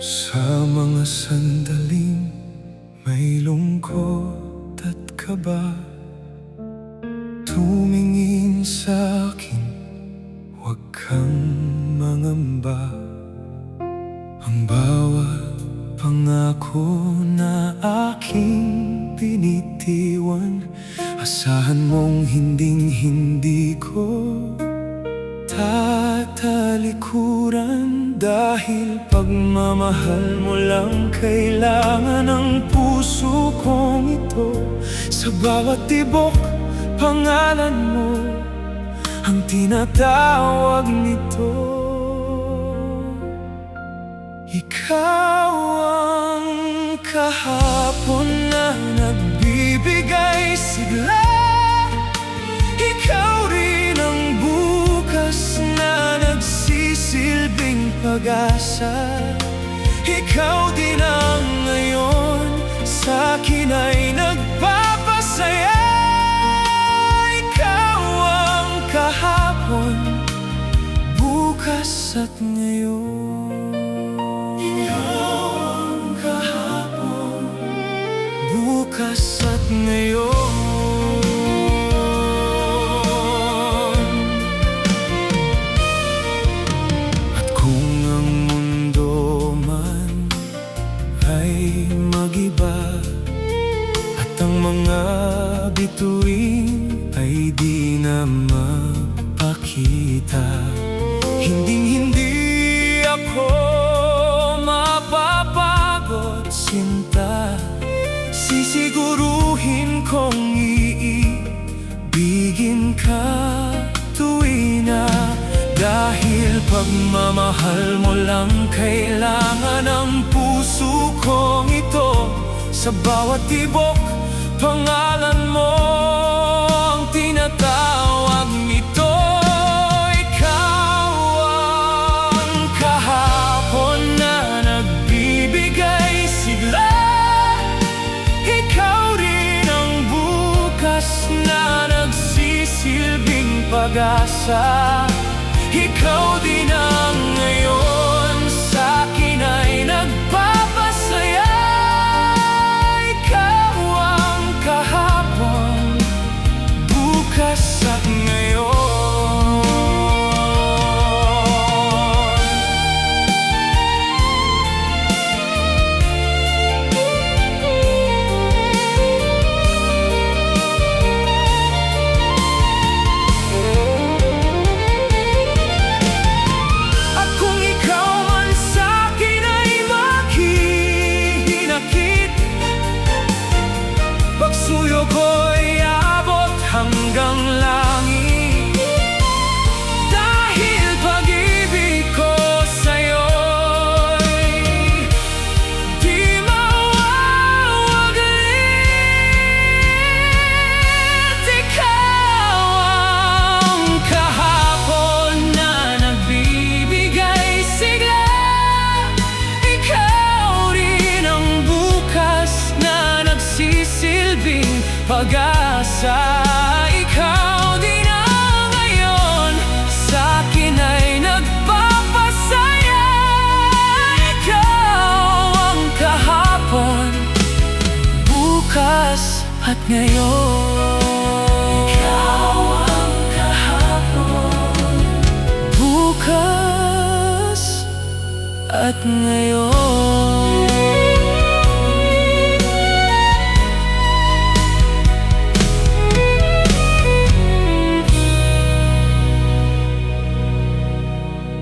Sa mga sandaling may lungkot at kaba, tumingin sa'kin, huwag kang mangamba. Ang bawat pangako na aking binitiwan, asahan mong hinding-hindi ko tatalikuran. Dahil pagmamahal mo lang kailangan ng puso kong ito. Sa bawat tibok, pangalan mo ang tinatawag nito. Ikaw ang kahapon na nagbibigay sigla, ikaw rin ang bukas na nagsisilbing pag-asa. Ikaw din ang ngayon, sa'kin ay nagpapasaya. Ikaw ang kahapon, bukas at ngayon. Ikaw ang kahapon, bukas at ngayon. Mag-iba at ang mga bituin ay di na mapakita, hinding-hindi ako mapapagod sinta. Sisiguruhin kong iibigin ka tuwing na, dahil pagmamahal mo lang kailangan ng puso kong ito. Sa bawat tibok, pangalan mo ang tinatawag nito. Ikaw ang kahapon na nagbibigay sigla, ikaw rin ang bukas na nagsisilbing pag-asa. Ikaw din ang ngayon, sa'kin ay nagpapasaya. Ikaw ang kahapon, bukas at ngayon. Pagsuyo ko'y abot hanggang langit, dahil pag-ibig ko sa'yo'y di mawawaglit. Ikaw ang kahapon na nagbibigay sigla, ikaw rin ang bukas na nagsisilbing pag-asa. Ikaw din ang ngayon, sa'kin ay nagpapasaya. Ikaw ang kahapon, bukas at ngayon. Ikaw ang kahapon, bukas at ngayon.